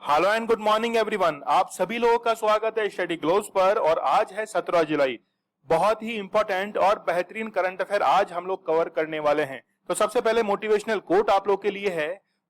Hello and good morning everyone. आप सभी लोगों का स्वागत है स्टडी ग्लोव्स पर। और आज है 17 जुलाई। बहुत ही इंपॉर्टेंट और बेहतरीन करंट अफेयर आज हम लोग कवर करने वाले हैं। तो सबसे पहले मोटिवेशनल कोट आप लोग के लिए है,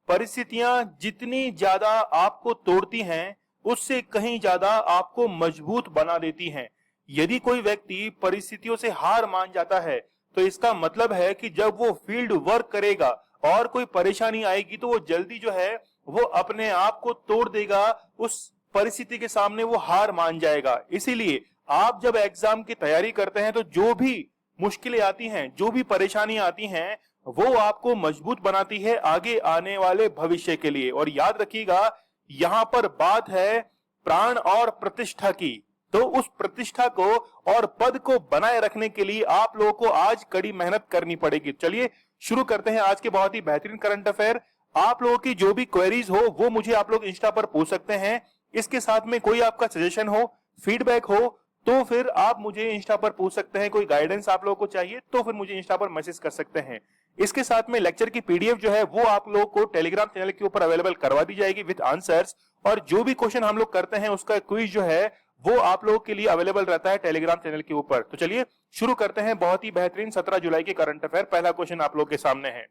परिस्थितियां जितनी ज्यादा आपको तोड़ती हैं उससे कहीं ज्यादा आपको मजबूत बना देती हैं। यदि कोई व्यक्ति परिस्थितियों से हार मान जाता है तो इसका मतलब है कि जब वो फील्ड वर्क करेगा और कोई परेशानी आएगी तो वो जल्दी जो है वो अपने आप को तोड़ देगा, उस परिस्थिति के सामने वो हार मान जाएगा। इसीलिए आप जब एग्जाम की तैयारी करते हैं तो जो भी मुश्किलें आती हैं, जो भी परेशानी आती हैं, वो आपको मजबूत बनाती है आगे आने वाले भविष्य के लिए। और याद रखिएगा, यहां पर बात है प्राण और प्रतिष्ठा की। तो उस प्रतिष्ठा को और पद को बनाए रखने के लिए आप लोगों को आज कड़ी मेहनत करनी पड़ेगी। चलिए शुरू करते हैं आज के बहुत ही बेहतरीन करंट अफेयर। आप लोगों की जो भी क्वेरीज हो वो मुझे आप लोग इंस्टा पर पूछ सकते हैं। इसके साथ में कोई आपका सजेशन हो, फीडबैक हो तो फिर आप मुझे इंस्टा पर पूछ सकते हैं। कोई गाइडेंस आप लोगों को चाहिए तो फिर मुझे इंस्टा पर मैसेज कर सकते हैं। इसके साथ में लेक्चर की पीडीएफ जो है वो आप लोगों को टेलीग्राम चैनल के ऊपर अवेलेबल करवा दी जाएगी विद आंसर्स। और जो भी क्वेश्चन हम लोग करते हैं उसका क्विज जो है वो आप लोगों के लिए अवेलेबल रहता है टेलीग्राम चैनल के ऊपर। तो चलिए शुरू करते हैं बहुत ही बेहतरीन 17 जुलाई के करंट अफेयर। पहला क्वेश्चन आप लोग के सामने है,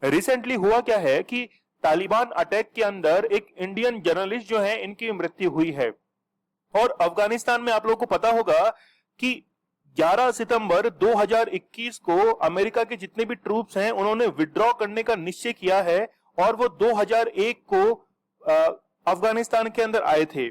रिसेंटली हुआ क्या है कि तालिबान अटैक के अंदर एक इंडियन जर्नलिस्ट जो है इनकी मृत्यु हुई है। और अफगानिस्तान में आप लोगों को पता होगा कि 11 सितंबर 2021 को अमेरिका के जितने भी ट्रूप्स हैं उन्होंने विड्रॉ करने का निश्चय किया है और वो 2001 को अफगानिस्तान के अंदर आए थे।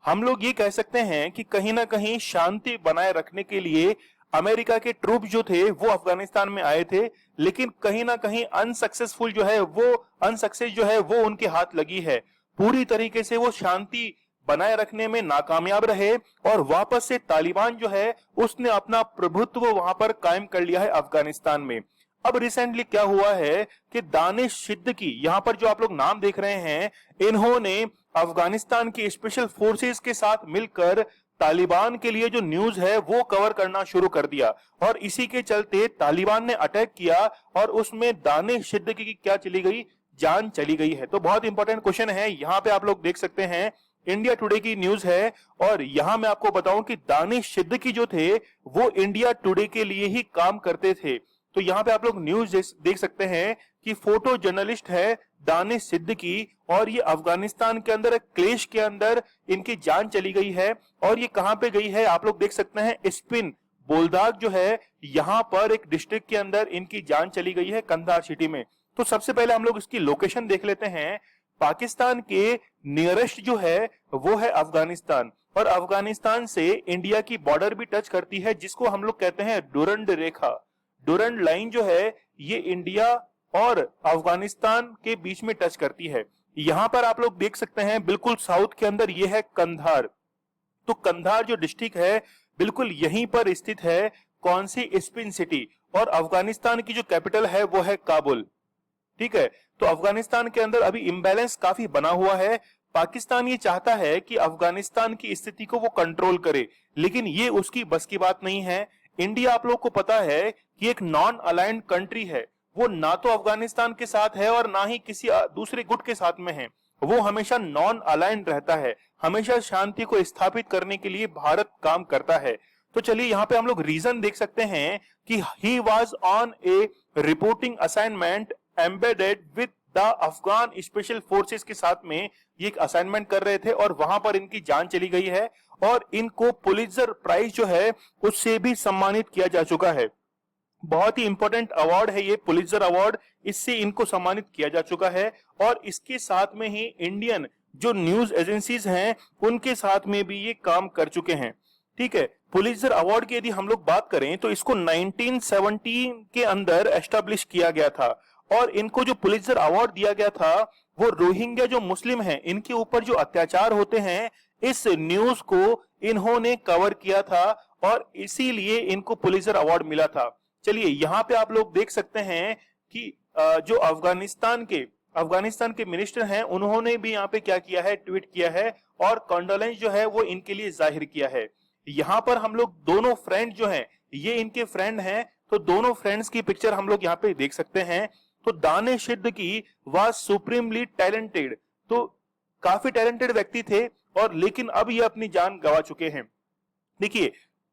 हम लोग ये कह सकते हैं कि कहीं ना कहीं शांति बनाए रखने के लिए अमेरिका के ट्रूप जो थे वो अफगानिस्तान में आए थे, लेकिन कहीं ना कहीं अनसक्सेसफुल जो है वो अनसक्सेस जो है वो उनके हाथ लगी है। पूरी तरीके से वो शांति बनाए रखने में नाकामयाब रहे और वापस से तालिबान जो है उसने अपना प्रभुत्व वहां पर कायम कर लिया है अफगानिस्तान में। अब रिसेंटली क्या हुआ है कि दानिश सिद्दीकी, यहां पर जो आप लोग नाम देख रहे हैं, इन्होंने अफगानिस्तान की स्पेशल फोर्सेस के साथ मिलकर तालिबान के लिए जो न्यूज है वो कवर करना शुरू कर दिया। और इसी के चलते तालिबान ने अटैक किया और उसमें दानिश सिद्दीकी की क्या चली गई, जान चली गई है। तो बहुत इंपॉर्टेंट क्वेश्चन है, यहां पे आप लोग देख सकते हैं इंडिया टुडे की न्यूज है। और यहां मैं आपको बताऊं कि दानिश सिद्दीकी जो थे वो इंडिया टुडे के लिए ही काम करते थे। तो यहां पे आप लोग न्यूज देख सकते हैं कि फोटो जर्नलिस्ट है दानिश सिद्दीकी और ये अफगानिस्तान के अंदर एक क्लेश के अंदर इनकी जान चली गई है। और ये कहां पे गई है आप लोग देख सकते हैं, स्पिन बोलदाग जो है यहां पर एक डिस्ट्रिक्ट के अंदर इनकी जान चली गई है, कंधार सिटी में। तो सबसे पहले हम लोग इसकी लोकेशन देख लेते हैं। पाकिस्तान के नियरेस्ट जो है वो है अफगानिस्तान और अफगानिस्तान से इंडिया की बॉर्डर भी टच करती है जिसको हम लोग कहते हैं डुरंड रेखा। डुरंड लाइन जो है ये इंडिया और अफगानिस्तान के बीच में टच करती है। यहां पर आप लोग देख सकते हैं बिल्कुल साउथ के अंदर ये है कंधार। तो कंधार जो डिस्ट्रिक्ट है बिल्कुल यहीं पर स्थित है, कौन सी, स्पिन सिटी। और अफगानिस्तान की जो कैपिटल है वो है काबुल। ठीक है, तो अफगानिस्तान के अंदर अभी इंबैलेंस काफी बना हुआ है। पाकिस्तान ये चाहता है कि अफगानिस्तान की स्थिति को वो कंट्रोल करे, लेकिन ये उसकी बस की बात नहीं है। इंडिया आप लोग को पता है कि एक नॉन अलाइंड कंट्री है, वो ना तो अफगानिस्तान के साथ है और ना ही किसी दूसरे गुट के साथ में है। वो हमेशा नॉन अलाइंड रहता है, हमेशा शांति को स्थापित करने के लिए भारत काम करता है। तो चलिए यहाँ पे हम लोग रीजन देख सकते हैं कि he was on A reporting assignment embedded with the Afghan special forces के साथ में ये एक असाइनमेंट कर रहे थे और वहां पर इनकी जान चली गई है। और इनको पुलित्जर प्राइज जो है उससे भी सम्मानित किया जा चुका है। बहुत ही इंपॉर्टेंट अवार्ड है ये पुलित्जर अवार्ड, इससे इनको सम्मानित किया जा चुका है। और इसके साथ में ही इंडियन जो न्यूज एजेंसीज हैं उनके साथ में भी ये काम कर चुके हैं। ठीक है, पुलित्जर अवार्ड की यदि हम लोग बात करें तो इसको 1917 के अंदर एस्टेब्लिश किया गया था। और इनको जो पुलित्जर अवार्ड दिया गया था वो रोहिंग्या जो मुस्लिम हैं इनके ऊपर जो अत्याचार होते हैं इस न्यूज को इन्होंने कवर किया था और इसीलिए इनको पुलित्जर अवार्ड मिला था। चलिए यहाँ पे आप लोग देख सकते हैं कि जो अफगानिस्तान के मिनिस्टर हैं उन्होंने भी यहाँ पे क्या किया है, ट्वीट किया है और कॉन्डोलेंस जो है वो इनके लिए जाहिर किया है। यहाँ पर हम लोग दोनों फ्रेंड जो हैं ये इनके फ्रेंड हैं, तो दोनों फ्रेंड्स की पिक्चर हम लोग यहाँ पे देख सकते हैं। तो Danish Siddiqui was supremely talented. तो काफी टैलेंटेड व्यक्ति थे और लेकिन अब ये अपनी जान गंवा चुके हैं। देखिए,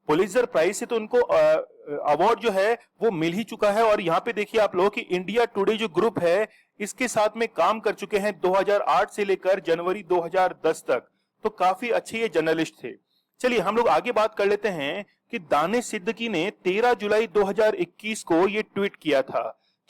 पुलित्जर प्राइज से तो उनको अवार्ड जो है वो मिल ही चुका है और यहाँ पे देखिए आप लोग कि इंडिया टुडे जो ग्रुप है इसके साथ में काम कर चुके हैं 2008 से लेकर जनवरी 2010 तक। तो काफी अच्छे ये जर्नलिस्ट थे। चलिए हम लोग आगे बात कर लेते हैं कि दानिश सिद्दीकी ने 13 जुलाई 2021 को ये ट्वीट किया था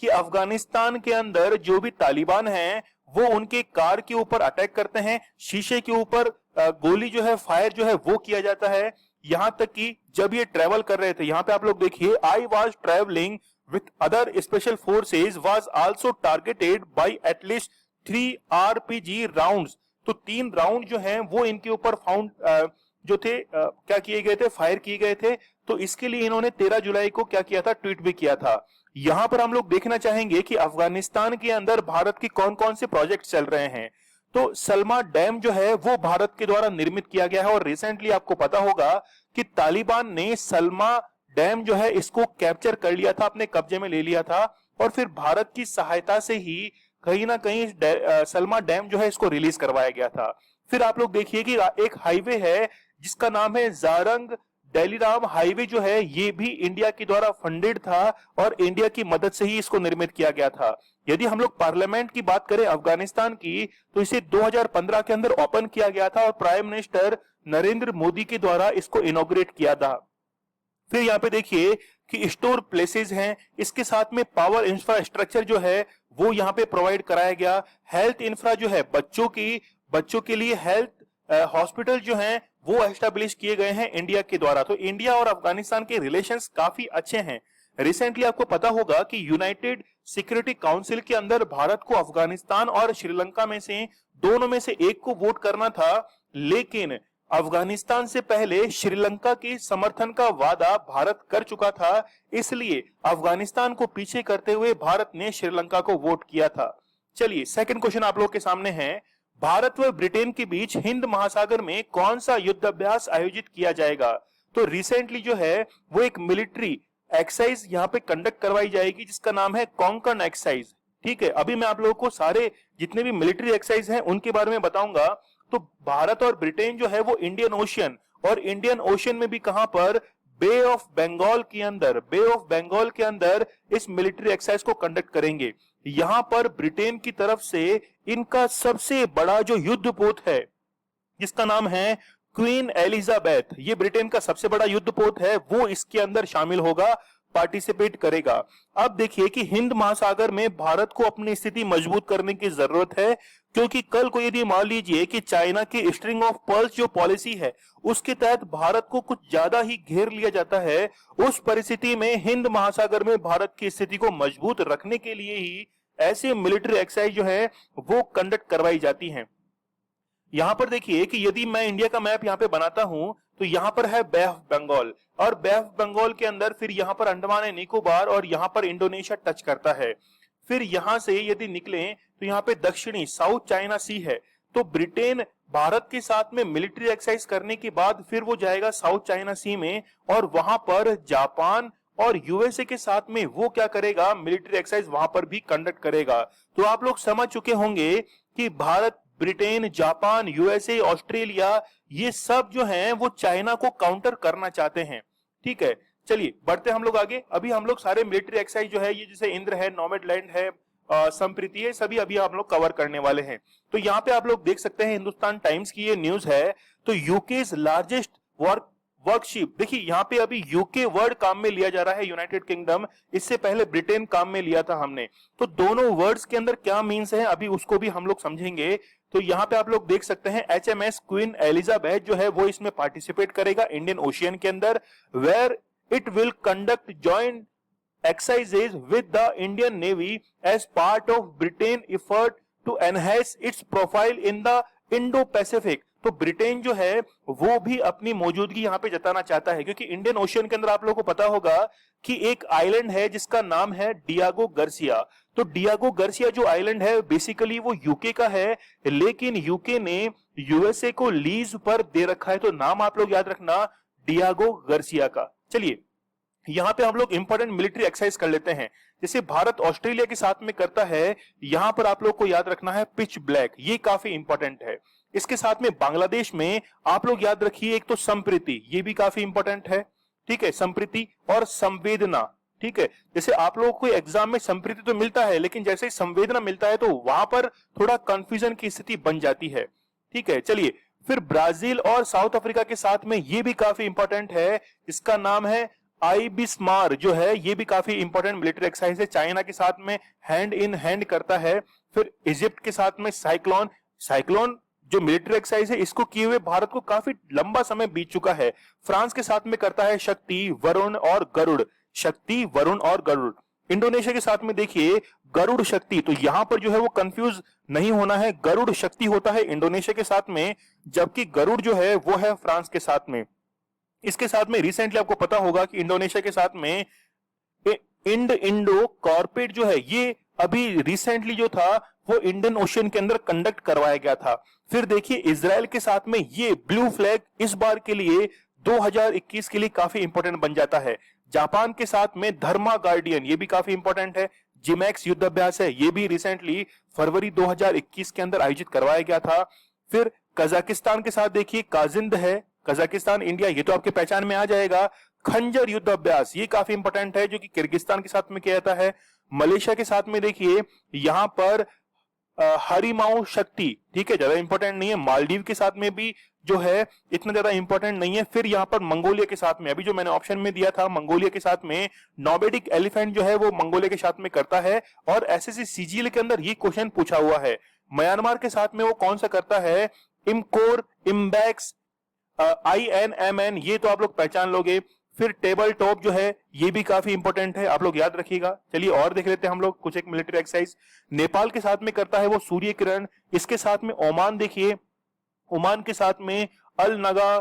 कि अफगानिस्तान के अंदर जो भी तालिबान हैं वो उनके कार के ऊपर अटैक करते हैं, शीशे के ऊपर गोली जो है फायर जो है वो किया जाता है। यहां तक कि जब ये ट्रेवल कर रहे थे, यहां पे आप लोग देखिए, I was travelling with other special forces was also targeted bye at least 3 RPG rounds. तो 3 राउंड जो हैं वो इनके ऊपर फाउंड जो थे क्या किए गए थे, फायर किए गए थे। तो इसके लिए इन्होंने 13 जुलाई को क्या किया था, ट्वीट भी किया था। यहां पर हम लोग देखना चाहेंगे कि अफगानिस्तान के अंदर भारत के कौन कौन से प्रोजेक्ट चल रहे हैं। तो सलमा डैम जो है वो भारत के द्वारा निर्मित किया गया है और रिसेंटली आपको पता होगा कि तालिबान ने सलमा डैम जो है इसको कैप्चर कर लिया था, अपने कब्जे में ले लिया था और फिर भारत की सहायता से ही कहीं ना कहीं सलमा डैम जो है इसको रिलीज करवाया गया था। फिर आप लोग देखिए कि एक हाईवे है जिसका नाम है जारंग डेलीराम हाईवे, जो है ये भी इंडिया के द्वारा फंडेड था और इंडिया की मदद से ही इसको निर्मित किया गया था। यदि हम लोग पार्लियामेंट की बात करें अफगानिस्तान की, तो इसे 2015 के अंदर ओपन किया गया था और प्राइम मिनिस्टर नरेंद्र मोदी के द्वारा इसको इनॉग्रेट किया था। फिर यहाँ पे देखिए कि स्टोर प्लेसेस हैं, इसके साथ में पावर इंफ्रास्ट्रक्चर जो है वो यहाँ पे प्रोवाइड कराया गया। हेल्थ इंफ्रा जो है बच्चों के लिए हेल्थ हॉस्पिटल जो हैं वो एस्टेब्लिश किए गए हैं इंडिया के द्वारा। तो इंडिया और अफगानिस्तान के रिलेशंस काफी अच्छे हैं। रिसेंटली आपको पता होगा कि यूनाइटेड सिक्योरिटी काउंसिल के अंदर भारत को अफगानिस्तान और श्रीलंका में से दोनों में से एक को वोट करना था, लेकिन अफगानिस्तान से पहले श्रीलंका के समर्थन का वादा भारत कर चुका था, इसलिए अफगानिस्तान को पीछे करते हुए भारत ने श्रीलंका को वोट किया था। चलिए सेकंड क्वेश्चन आप लोग के सामने है, भारत व ब्रिटेन के बीच हिंद महासागर में कौन सा युद्ध अभ्यास आयोजित किया जाएगा। तो रिसेंटली जो है वो एक मिलिट्री एक्सरसाइज यहाँ पे कंडक्ट करवाई जाएगी जिसका नाम है कॉन्कन एक्सरसाइज। ठीक है, अभी मैं आप लोगों को सारे जितने भी मिलिट्री एक्सरसाइज हैं उनके बारे में बताऊंगा। तो भारत और ब्रिटेन जो है वो इंडियन ओशियन में भी कहां पर, बे ऑफ बंगाल के अंदर इस मिलिट्री एक्सरसाइज को कंडक्ट करेंगे। यहां पर ब्रिटेन की तरफ से इनका सबसे बड़ा जो युद्धपोत है जिसका नाम है क्वीन एलिजाबेथ, ये ब्रिटेन का सबसे बड़ा युद्धपोत है, वो इसके अंदर शामिल होगा, पार्टिसिपेट करेगा। अब देखिए कि हिंद महासागर में भारत को अपनी स्थिति मजबूत करने की जरूरत है, क्योंकि कल को यदि मान लीजिए कि चाइना की स्ट्रिंग ऑफ पर्ल्स जो पॉलिसी है उसके तहत भारत को कुछ ज्यादा ही घेर लिया जाता है, उस परिस्थिति में हिंद महासागर में भारत की स्थिति को मजबूत रखने के लिए ही ऐसे मिलिट्री एक्सरसाइज जो है वो कंडक्ट करवाई जाती हैं। यहां पर देखिए कि यदि मैं इंडिया का मैप यहां पे बनाता हूं तो यहां पर है बे ऑफ बंगाल और बे ऑफ बंगाल के अंदर फिर यहां पर अंडमान एंड निकोबार और यहां पर इंडोनेशिया टच करता है। फिर यहां से यदि निकले तो यहां पे दक्षिणी साउथ चाइना सी है। तो ब्रिटेन भारत के साथ में मिलिट्री एक्सरसाइज करने के बाद फिर वो जाएगा साउथ चाइना सी में और वहां पर जापान और यूएसए के साथ में वो क्या करेगा, मिलिट्री एक्सरसाइज वहां पर भी कंडक्ट करेगा। तो आप लोग समझ चुके होंगे कि Bharat, Britain, Japan, USA, Australia, ये सब जो हैं वो चाइना को काउंटर करना चाहते हैं। ठीक है, चलिए बढ़ते हम लोग आगे। अभी हम लोग सारे मिलिट्री एक्सरसाइज जो है, ये जैसे इंद्र है, नोमैडलैंड है, संप्रीति है, सभी अभी हम लोग कवर करने वाले हैं। तो यहाँ पे आप लोग देख सकते हैं हिंदुस्तान टाइम्स की ये न्यूज है। तो यूके लार्जेस्ट वर्कशिप, देखिए यहाँ पे अभी यूके वर्ड काम में लिया जा रहा है, यूनाइटेड किंगडम, इससे पहले ब्रिटेन काम में लिया था हमने। तो दोनों वर्ड्स के अंदर क्या मीन्स है अभी उसको भी हम लोग समझेंगे। तो यहाँ पे आप लोग देख सकते हैं HMS क्वीन एलिजाबेथ जो है वो इसमें पार्टिसिपेट करेगा इंडियन ओशियन के अंदर, where it will conduct joint exercises with the Indian Navy as part of Britain effort to enhance its profile in the Indo-Pacific। तो ब्रिटेन जो है वो भी अपनी मौजूदगी यहाँ पे जताना चाहता है, क्योंकि इंडियन ओशियन के अंदर आप लोगों को पता होगा कि एक आइलैंड है जिसका नाम है डियागो गार्सिया। तो डियागो गार्सिया जो आइलैंड है बेसिकली वो यूके का है, लेकिन यूके ने यूएसए को लीज पर दे रखा है। तो नाम आप लोग याद रखना, डियागो गार्सिया का। चलिए यहाँ पे हम लोग इंपॉर्टेंट मिलिट्री एक्सरसाइज कर लेते हैं। जैसे भारत ऑस्ट्रेलिया के साथ में करता है, यहाँ पर आप लोग को याद रखना है पिच ब्लैक, ये काफी इंपॉर्टेंट है। इसके साथ में बांग्लादेश में आप लोग याद रखिए, एक तो संप्रीति, ये भी काफी इंपॉर्टेंट है, ठीक है, संप्रीति और संवेदना, ठीक है। जैसे आप लोगों को एग्जाम में संप्रीति तो मिलता है, लेकिन जैसे ही संवेदना मिलता है तो वहां पर थोड़ा कंफ्यूजन की स्थिति बन जाती है, ठीक है। चलिए, फिर ब्राजील और साउथ अफ्रीका के साथ में ये भी काफी इंपॉर्टेंट है, इसका नाम है आईबिस्मार, जो है ये भी काफी इंपॉर्टेंट मिलिट्री एक्सरसाइज है, चाइना के साथ में हैंड इन हैंड करता है। फिर इजिप्ट के साथ में साइक्लोन, साइक्लोन जो मिलिट्री एक्सरसाइज है, इसको किए हुए भारत को काफी लंबा समय बीत चुका है। फ्रांस के साथ में करता है शक्ति, वरुण और गरुड़, शक्ति, वरुण और गरुड़। इंडोनेशिया के साथ में देखिए गरुड़ शक्ति, तो यहां पर जो है वो कंफ्यूज नहीं होना है, गरुड़ शक्ति होता है इंडोनेशिया के साथ में, जबकि गरुड़ जो है वो है फ्रांस के साथ में। इसके साथ में रिसेंटली आपको पता होगा कि इंडोनेशिया के साथ में इंडो कॉर्पेट जो है, ये अभी रिसेंटली जो था वो इंडियन ओशियन के अंदर कंडक्ट करवाया गया था। फिर देखिए इजराइल के साथ में ये ब्लू फ्लैग इस बार के लिए 2021 के लिए काफी इंपॉर्टेंट बन जाता है। जापान के साथ में धर्मा गार्डियन, ये भी काफी इंपॉर्टेंट है। जिमैक्स युद्ध अभ्यास है, ये भी रिसेंटली फरवरी 2021 के अंदर आयोजित करवाया गया था। फिर कजाकिस्तान के साथ देखिए काजिंद है, कजाकिस्तान इंडिया, ये तो आपके पहचान में आ जाएगा। खंजर युद्ध अभ्यास, ये काफी इंपॉर्टेंट है, जो कि किर्गिस्तान के साथ में किया जाता है। मलेशिया के साथ में देखिए यहां पर हरिमाऊ शक्ति, ठीक है, ज्यादा इंपॉर्टेंट नहीं है। मालदीव के साथ में भी जो है इतना ज्यादा इंपॉर्टेंट नहीं है। फिर यहाँ पर मंगोलिया के साथ में, अभी जो मैंने ऑप्शन में दिया था, मंगोलिया के साथ में नोबेडिक एलिफेंट जो है वो मंगोलिया के साथ में करता है, और एसएससी सीजीएल के अंदर ये क्वेश्चन पूछा हुआ है। म्यांमार के साथ में वो कौन सा करता है, इमकोर, इम्बैक्स, INMN, ये तो आप लोग पहचान लोगे। फिर टेबल टॉप जो है ये भी काफी इंपॉर्टेंट है, आप लोग याद रखिएगा। चलिए और देख लेते हैं हम लोग कुछ एक मिलिट्री एक्सरसाइज। नेपाल के साथ में करता है वो सूर्य किरण, इसके साथ में ओमान देखिए, ओमान के साथ में अल नगा,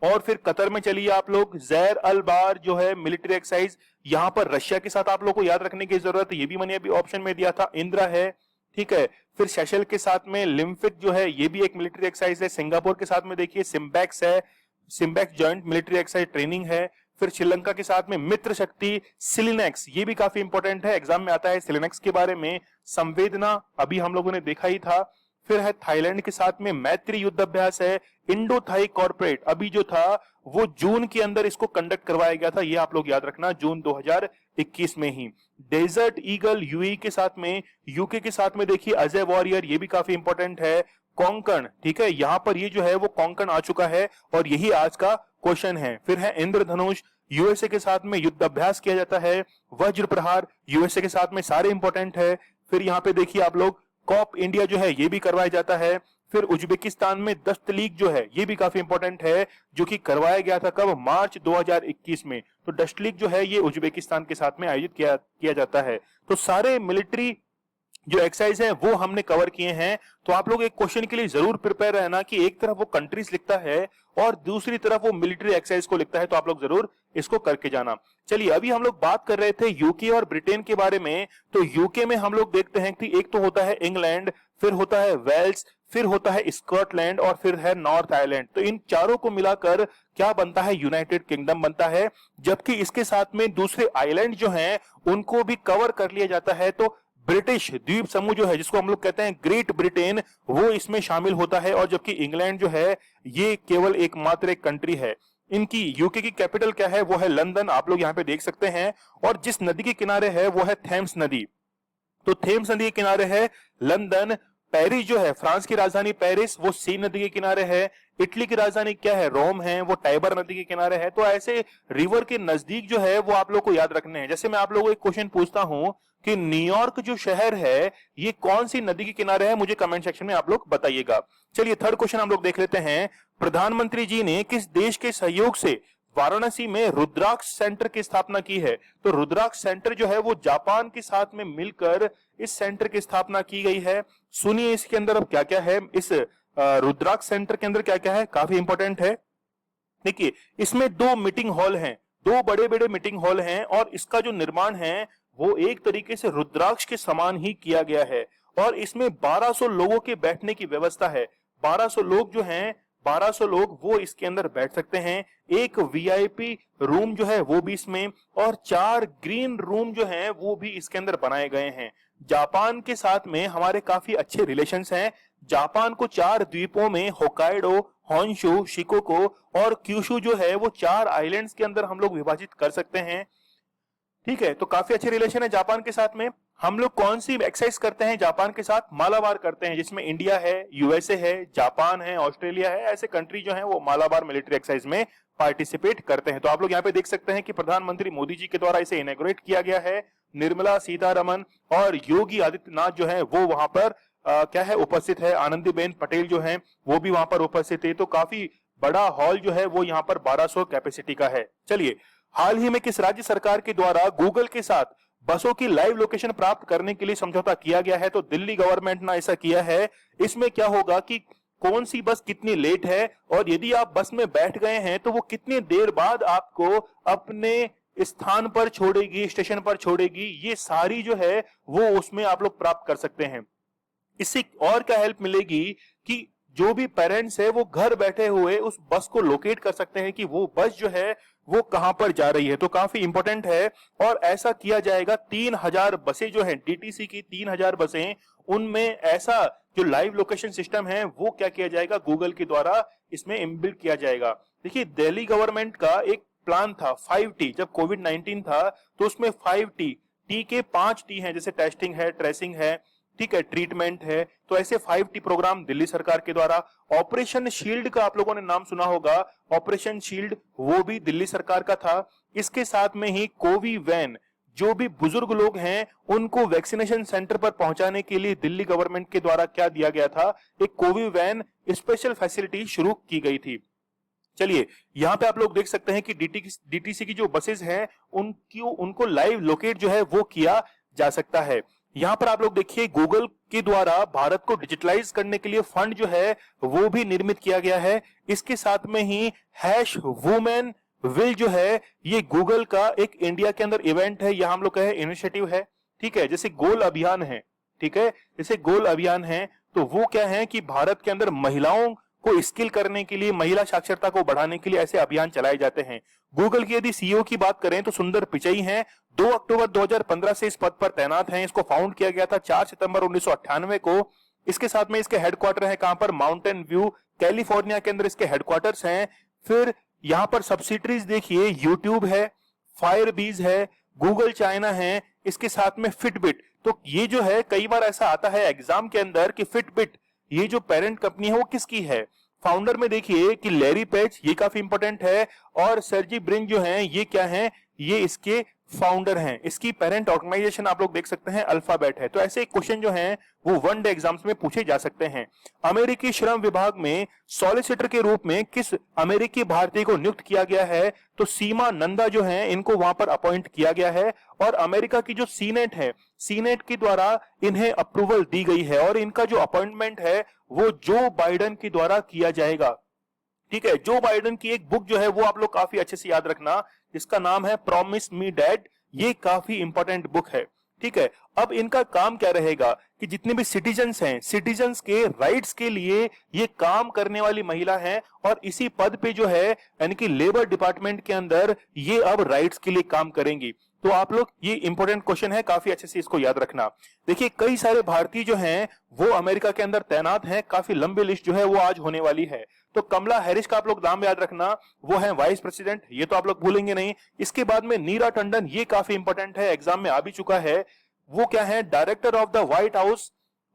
और फिर कतर में चलिए आप लोग जैर अल बार जो है मिलिट्री एक्सरसाइज। यहां पर रशिया के साथ आप लोग को याद रखने की जरूरत है, ये भी मैंने अभी ऑप्शन में दिया था, इंद्रा है, ठीक है। फिर सेशल के साथ में लिम्फिक जो है ये भी एक मिलिट्री एक्सरसाइज है। सिंगापुर के साथ में देखिए सिम्बैक्स है, SIMBEX joint military exercise training है। फिर श्रीलंका के साथ में मित्र शक्ति सिलिनेक्स, ये भी काफी इंपॉर्टेंट है, एग्जाम में आता है सिलिनेक्स के बारे में। संवेदना अभी हम लोगों ने देखा ही था। फिर है थाईलैंड के साथ में मैत्री युद्ध अभ्यास है। इंडो थाई कॉर्पोरेट अभी जो था वो जून के अंदर इसको कंडक्ट करवाया गया था, ये आप लोग याद रखना, जून 2021 में ही। डेजर्ट ईगल यूएई के साथ में, यूके के साथ में देखिए अजय वॉरियर, ये भी काफी इंपॉर्टेंट है। कोंकण, ठीक है, यहां पर ये जो है वो कोंकण आ चुका है, और यही आज का क्वेश्चन है। फिर है इंद्रधनुष, यूएसए के साथ में युद्ध अभ्यास किया जाता है। वज्र प्रहार यूएसए के साथ में, सारे इंपॉर्टेंट है। फिर यहाँ पे देखिए आप लोग कॉप इंडिया जो है ये भी करवाया जाता है। फिर उज्बेकिस्तान में दस्त लीग जो है ये भी काफी इंपॉर्टेंट है, जो कि करवाया गया था कब, मार्च 2021 में। तो डस्ट लीग जो है ये उज्बेकिस्तान के साथ में आयोजित किया जाता है। तो सारे मिलिट्री जो एक्सरसाइज है वो हमने कवर किए हैं। तो आप लोग एक क्वेश्चन के लिए जरूर प्रिपेयर रहना कि एक तरफ वो कंट्रीज लिखता है और दूसरी तरफ वो मिलिट्री एक्सरसाइज को लिखता है, तो आप लोग जरूर इसको करके जाना। चलिए, अभी हम लोग बात कर रहे थे यूके और ब्रिटेन के बारे में। तो यूके में हम लोग देखते हैं कि एक तो होता है इंग्लैंड, फिर होता है वेल्स, फिर होता है स्कॉटलैंड, और फिर है नॉर्थ आयरलैंड। तो इन चारों को मिलाकर क्या बनता है, यूनाइटेड किंगडम बनता है। जबकि इसके साथ में दूसरे आइलैंड जो हैं उनको भी कवर कर लिया जाता है। तो ब्रिटिश द्वीप समूह जो है, जिसको हम लोग कहते हैं ग्रेट ब्रिटेन, वो इसमें शामिल होता है। और जबकि इंग्लैंड जो है ये केवल एकमात्र एक कंट्री है। इनकी यूके की कैपिटल क्या है, वो है लंदन, आप लोग यहाँ पे देख सकते हैं। और जिस नदी के किनारे है वो है थेम्स नदी। तो थेम्स नदी के किनारे है लंदन। पेरिस जो है, फ्रांस की राजधानी पेरिस, वो सी नदी के किनारे है। इटली की राजधानी क्या है, रोम है, वो टाइबर नदी के किनारे है। तो ऐसे रिवर के नजदीक जो है वो आप लोग को याद रखने हैं। जैसे मैं आप लोगों को एक क्वेश्चन पूछता हूं कि न्यूयॉर्क जो शहर है ये कौन सी नदी के किनारे है, मुझे कमेंट सेक्शन में आप लोग बताइएगा। चलिए थर्ड क्वेश्चन हम लोग देख लेते हैं। प्रधानमंत्री जी ने किस देश के सहयोग से वाराणसी में रुद्राक्ष सेंटर की स्थापना की है? तो रुद्राक्ष सेंटर जो है वो जापान के साथ में मिलकर इस सेंटर की स्थापना की गई है। सुनिए इसके अंदर अब क्या क्या है, इस रुद्राक्ष सेंटर के अंदर क्या क्या है, काफी इंपॉर्टेंट है। देखिए इसमें दो मीटिंग हॉल हैं, दो बड़े बड़े मीटिंग हॉल हैं, और इसका जो निर्माण है वो एक तरीके से रुद्राक्ष के समान ही किया गया है। और इसमें 1200 लोगों के बैठने की व्यवस्था है। 1200 लोग जो हैं, 1200 लोग वो इसके अंदर बैठ सकते हैं। एक वीआईपी रूम जो है वो भी इसमें, और 4 ग्रीन रूम जो हैं वो भी इसके अंदर बनाए गए हैं। जापान के साथ में हमारे काफी अच्छे रिलेशंस हैं। जापान को 4 द्वीपों में होकाइडो, होन्शु, शिकोको और क्यूशु जो है वो 4 आइलैंड्स के अंदर हम लोग विभाजित कर सकते हैं। ठीक है, तो काफी अच्छे रिलेशन है जापान के साथ में। हम लोग कौन सी एक्सरसाइज करते हैं जापान के साथ? मालाबार करते हैं, जिसमें इंडिया है, यूएसए है, जापान है, ऑस्ट्रेलिया है, ऐसे कंट्री जो है वो मालाबार मिलिट्री एक्सरसाइज में पार्टिसिपेट करते हैं। तो आप लोग यहाँ पे देख सकते हैं कि प्रधानमंत्री मोदी जी के द्वारा इसे इनॉग्रेट किया गया है। निर्मला सीतारमन और योगी आदित्यनाथ जो है वो वहां पर क्या है उपस्थित है। आनंदीबेन पटेल जो है वो भी वहां पर उपस्थित है। तो काफी बड़ा हॉल जो है वो यहाँ पर 1200 कैपेसिटी का है। चलिए, हाल ही में किस राज्य सरकार के द्वारा गूगल के साथ बसों की लाइव लोकेशन प्राप्त करने के लिए समझौता किया गया है? तो दिल्ली गवर्नमेंट ने ऐसा किया है। इसमें क्या होगा कि कौन सी बस कितनी लेट है, और यदि आप बस में बैठ गए हैं तो वो कितनी देर बाद आपको अपने स्थान पर छोड़ेगी, स्टेशन पर छोड़ेगी, ये सारी जो है वो उसमें आप लोग प्राप्त कर सकते हैं। इससे और क्या हेल्प मिलेगी कि जो भी पेरेंट्स है वो घर बैठे हुए उस बस को लोकेट कर सकते हैं कि वो बस जो है वो कहां पर जा रही है। तो काफी इंपॉर्टेंट है, और ऐसा किया जाएगा। 3000 बसें जो है डीटीसी की 3000 बसें, उनमें ऐसा जो लाइव लोकेशन सिस्टम है वो क्या किया जाएगा, गूगल के द्वारा इसमें इनबिल्ट किया जाएगा। देखिए, दिल्ली गवर्नमेंट का एक प्लान था 5T। जब कोविड-19 था तो उसमें 5T, टी के 5 टी हैं, जैसे टेस्टिंग है, ट्रेसिंग है, ठीक है, ट्रीटमेंट है। तो ऐसे 5T प्रोग्राम दिल्ली सरकार के द्वारा। ऑपरेशन शील्ड का आप लोगों ने नाम सुना होगा, ऑपरेशन शील्ड वो भी दिल्ली सरकार का था। इसके साथ में ही कोवी वैन, जो भी बुजुर्ग लोग हैं उनको वैक्सीनेशन सेंटर पर पहुंचाने के लिए दिल्ली गवर्नमेंट के द्वारा क्या दिया गया था, एक कोवी वैन स्पेशल फैसिलिटी शुरू की गई थी। चलिए, यहां पे आप लोग देख सकते हैं कि डीटीसी की जो बसेस हैं उनको लाइव लोकेट जो है वो किया जा सकता है। यहां पर आप लोग देखिए, गूगल के द्वारा भारत को डिजिटलाइज करने के लिए फंड जो है वो भी निर्मित किया गया है। इसके साथ में ही #वुमेन विल जो है ये गूगल का एक इंडिया के अंदर इवेंट है, या हम लोग कहें इनिशिएटिव है। ठीक है, जैसे गोल अभियान है, ठीक है, जैसे गोल अभियान है, तो वो क्या है कि भारत के अंदर महिलाओं को स्किल करने के लिए, महिला साक्षरता को बढ़ाने के लिए ऐसे अभियान चलाए जाते हैं। गूगल की यदि सीईओ की बात करें तो सुंदर पिचई हैं। 2 अक्टूबर 2015 से इस पद पर तैनात हैं। इसको फाउंड किया गया था 4 सितंबर 1998 को। इसके साथ में इसके हेडक्वार्टर है कहां पर, माउंटेन व्यू, कैलिफोर्निया के अंदर इसके हेडक्वार्टर्स हैं। फिर यहां पर सब्सिडरीज देखिए, यूट्यूब है, फायरबीज है, गूगल चाइना है, इसके साथ में फिटबिट। तो ये जो है कई बार ऐसा आता है एग्जाम के अंदर कि फिटबिट ये जो पेरेंट कंपनी है वो किसकी है। फाउंडर में देखिए कि लैरी पेज, ये काफी इंपॉर्टेंट है, और सर्जी ब्रिन जो है ये क्या है, ये इसके फाउंडर हैं। इसकी पेरेंट ऑर्गेनाइजेशन आप लोग देख सकते हैं अल्फाबेट है। तो ऐसे क्वेश्चन जो हैं वो वन डे एग्जाम्स में पूछे जा सकते हैं। अमेरिकी श्रम विभाग में सॉलिसिटर के रूप में किस अमेरिकी भारतीय को नियुक्त किया गया है? तो सीमा नंदा जो है इनको वहां पर अपॉइंट किया गया है, और अमेरिका की जो सीनेट है, सीनेट के द्वारा इन्हें अप्रूवल दी गई है, और इनका जो अपॉइंटमेंट है वो जो बाइडेन के द्वारा किया जाएगा। ठीक है, जो बाइडेन की एक बुक जो है वो आप लोग काफी अच्छे से याद रखना, जिसका नाम है प्रॉमिस मी डैड। ये काफी इंपॉर्टेंट बुक है। ठीक है, अब इनका काम क्या रहेगा कि जितने भी सिटीजन्स हैं, सिटीजन्स के राइट्स के लिए ये काम करने वाली महिला है, और इसी पद पे जो है यानी कि लेबर डिपार्टमेंट के अंदर ये अब राइट्स के लिए काम करेंगी। तो आप लोग, ये इंपॉर्टेंट क्वेश्चन है, काफी अच्छे से इसको याद रखना। देखिए, कई सारे भारतीय जो हैं वो अमेरिका के अंदर तैनात हैं। काफी लंबी लिस्ट जो है वो आज होने वाली है। तो कमला हैरिस का आप लोग नाम याद रखना, वो है वाइस प्रेसिडेंट, ये तो आप लोग भूलेंगे नहीं। इसके बाद में नीरा टंडन, ये काफी इंपॉर्टेंट है, एग्जाम में आ भी चुका है। वो क्या है, director of the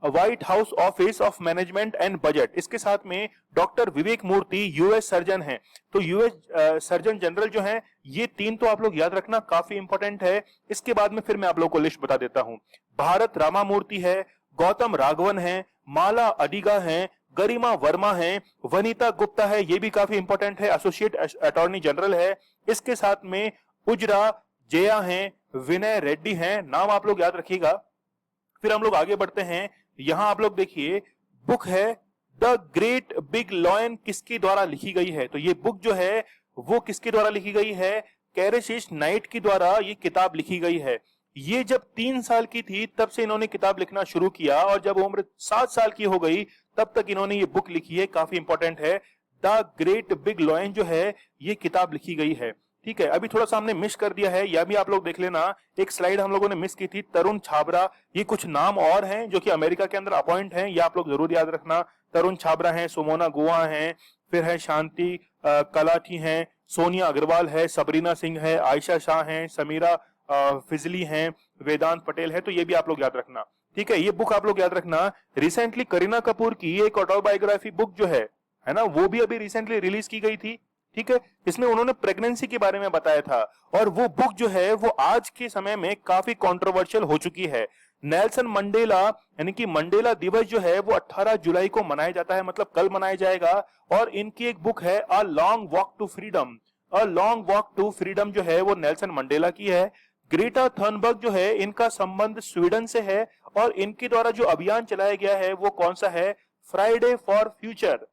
white house office of management and budget. इसके साथ में डॉक्टर विवेक मूर्ति यूएस सर्जन हैं। तो यूएस सर्जन जनरल जो हैं, ये 3 तो आप लोग याद रखना, काफी इंपॉर्टेंट है। इसके बाद में फिर मैं आप लोगों को लिस्ट बता देता हूं। भारत रामामूर्ति है, गौतम राघवन है, माला अडिगा है, गरिमा वर्मा है, वनीता गुप्ता है, ये भी काफी इंपॉर्टेंट है, एसोसिएट अटॉर्नी जनरल है। इसके साथ में उजरा जया हैं, विनय रेड्डी हैं, नाम आप लोग याद रखिएगा। फिर हम लोग आगे बढ़ते हैं। यहां आप लोग देखिए, बुक है द ग्रेट बिग लॉयन, किसके द्वारा लिखी गई है? तो ये बुक जो है वो किसके द्वारा लिखी गई है? कैरेशिश नाइट के द्वारा ये किताब लिखी गई है। ये जब 3 साल की थी तब से इन्होंने किताब लिखना शुरू किया, और जब उम्र 7 साल की हो गई तब तक इन्होंने ये बुक लिखी है, काफी इंपॉर्टेंट है। द ग्रेट बिग लॉयन जो है ये किताब लिखी गई है। ठीक है, अभी थोड़ा सा हमने मिस कर दिया है, यह भी आप लोग देख लेना। एक स्लाइड हम लोगों ने मिस की थी, तरुण छाबरा। ये कुछ नाम और हैं जो कि अमेरिका के अंदर अपॉइंट हैं, ये आप लोग जरूर याद रखना। तरुण छाबरा हैं, सुमोना गुहा हैं, फिर है शांति कलाठी हैं, सोनिया अग्रवाल है, सबरीना सिंह है, आयशा शाह हैं, समीरा फिजली हैं, वेदांत पटेल है। तो ये भी आप लोग याद रखना। ठीक है, ये बुक आप लोग याद रखना। रिसेंटली करीना कपूर की एक ऑटोबायोग्राफी बुक जो है ना, वो भी अभी रिसेंटली रिलीज की गई थी। ठीक है, इसमें उन्होंने प्रेगनेंसी के बारे में बताया था, और वो बुक जो है वो आज के समय में काफी कंट्रोवर्शियल हो चुकी है। नेल्सन मंडेला यानी कि मंडेला दिवस जो है वो 18 जुलाई को मनाया जाता है, मतलब कल मनाया जाएगा। और इनकी एक बुक है a long walk to freedom. A long walk to freedom जो है वो नेल्सन मंडेला की है। ग्रेटा थर्नबर्ग जो है इनका संबंध स्वीडन से है, और इनके द्वारा जो अभियान चलाया गया है वो कौन सा है? Friday for future.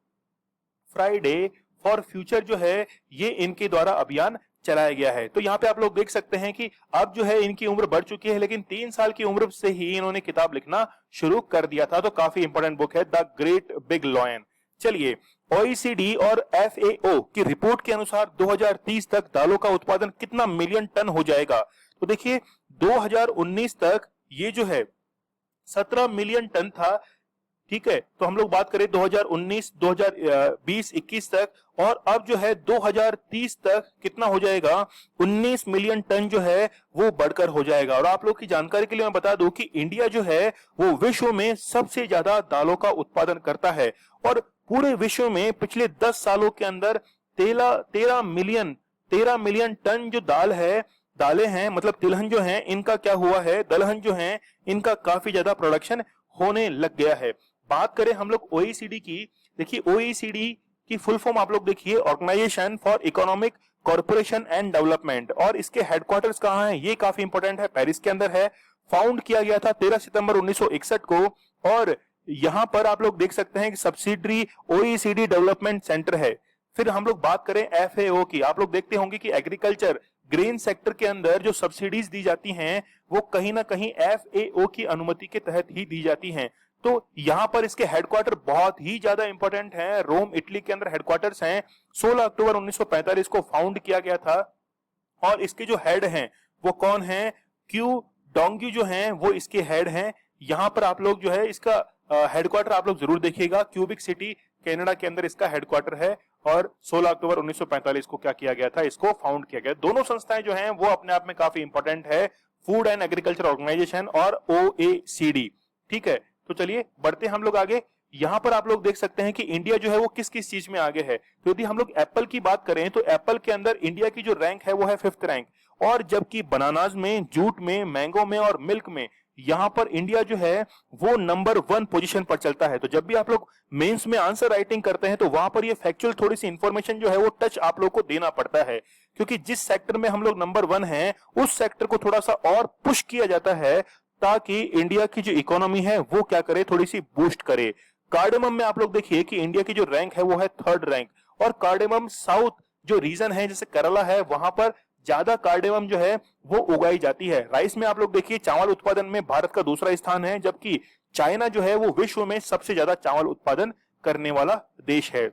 Friday for future जो है ये इनके द्वारा अभियान चलाया गया है। तो यहाँ पे आप लोग देख सकते हैं कि अब जो है इनकी उम्र बढ़ चुकी है, लेकिन 3 साल की उम्र से ही इन्होंने किताब लिखना शुरू कर दिया था। तो काफी इंपॉर्टेंट बुक है द ग्रेट बिग लॉयन। चलिए, ओईसीडी और एफएओ की रिपोर्ट के अनुसार 2030 तक दालों का उत्पादन कितना मिलियन टन हो जाएगा? तो देखिए 2019 तक ये जो है 17 मिलियन टन था। ठीक है, तो हम लोग बात करें 2019, 2020, 21 तक, और अब जो है 2030 तक कितना हो जाएगा? 19 मिलियन टन जो है वो बढ़कर हो जाएगा। और आप लोग की जानकारी के लिए मैं बता दूं कि इंडिया जो है वो विश्व में सबसे ज्यादा दालों का उत्पादन करता है, और पूरे विश्व में पिछले 10 सालों के अंदर 13 मिलियन टन जो दालें हैं, मतलब तिलहन जो है इनका क्या हुआ है, दलहन जो है इनका काफी ज्यादा प्रोडक्शन होने लग गया है। बात करें हम लोग ओईसीडी की, देखिए ओईसीडी की फुल फॉर्म आप लोग देखिए, organisation for economic corporation and development, और इसके हेडक्वार्टर्स कहां है? ये काफी इंपॉर्टेंट है, पेरिस के अंदर है। फाउंड किया गया था 13 सितंबर 1961 को, और यहां पर आप लोग देख सकते हैं कि सब्सिडरी ओईसीडी डेवलपमेंट सेंटर है। फिर हम लोग बात करें एफएओ की, आप लोग देखते होंगे कि एग्रीकल्चर ग्रेन सेक्टर के अंदर जो सब्सिडीज दी जाती हैं वो कहीं ना कहीं एफएओ की अनुमति के तहत ही दी जाती हैं। तो यहां पर इसके हेडक्वार्टर बहुत ही ज्यादा इंपॉर्टेंट हैं, रोम इटली के अंदर हेडक्वार्टर्स हैं। 16 अक्टूबर 1945 को फाउंड किया गया था, और इसके जो हेड हैं वो कौन है? क्यू डोंग्यू जो हैं वो इसके हेड हैं। यहां पर आप लोग जो है इसका हेडक्वार्टर आप लोग जरूर देखिएगा, क्यूबिक सिटी कनाडा के अंदर इसका हेडक्वार्टर है, और 16 अक्टूबर 1945 को क्या किया गया था? इसको फाउंड किया गया। दोनों संस्थाएं जो हैं वो अपने आप में काफी इंपॉर्टेंट है, फूड एंड एग्रीकल्चर ऑर्गेनाइजेशन और ओएसीडी। ठीक है, तो चलिए बढ़ते हम लोग आगे। यहां पर आप लोग देख सकते हैं कि इंडिया जो है वो किस किस चीज में आगे है। तो यदि हम लोग एप्पल की बात करें तो एप्पल के अंदर इंडिया की जो रैंक है वो है 5th रैंक, और जबकि बनानाज में, जूट में, मैंगो में और मिल्क में यहां पर इंडिया जो है वो नंबर 1 पोजीशन पर चलता है। तो जब भी आप लोग मेंस में आंसर राइटिंग करते हैं तो वहां पर ये फैक्चुअल थोड़ी सी इंफॉर्मेशन जो है वो टच आप लोग को देना पड़ता है, क्योंकि जिस सेक्टर में हम लोग नंबर 1 हैं उस सेक्टर को थोड़ा सा और पुश किया जाता है, ताकि इंडिया की जो इकोनॉमी है वो क्या करे, थोड़ी सी बूस्ट करे। कार्डेमम में आप लोग देखिए कि इंडिया की जो रैंक है वो है 3rd रैंक, और कार्डेमम साउथ जो रीजन है जैसे केरला है वहां पर ज्यादा कार्डेमम जो है वो उगाई जाती है। राइस में आप लोग देखिए चावल उत्पादन में भारत का दूसरा स्थान है, जबकि चाइना जो है वो विश्व में सबसे ज्यादा चावल उत्पादन करने वाला देश है।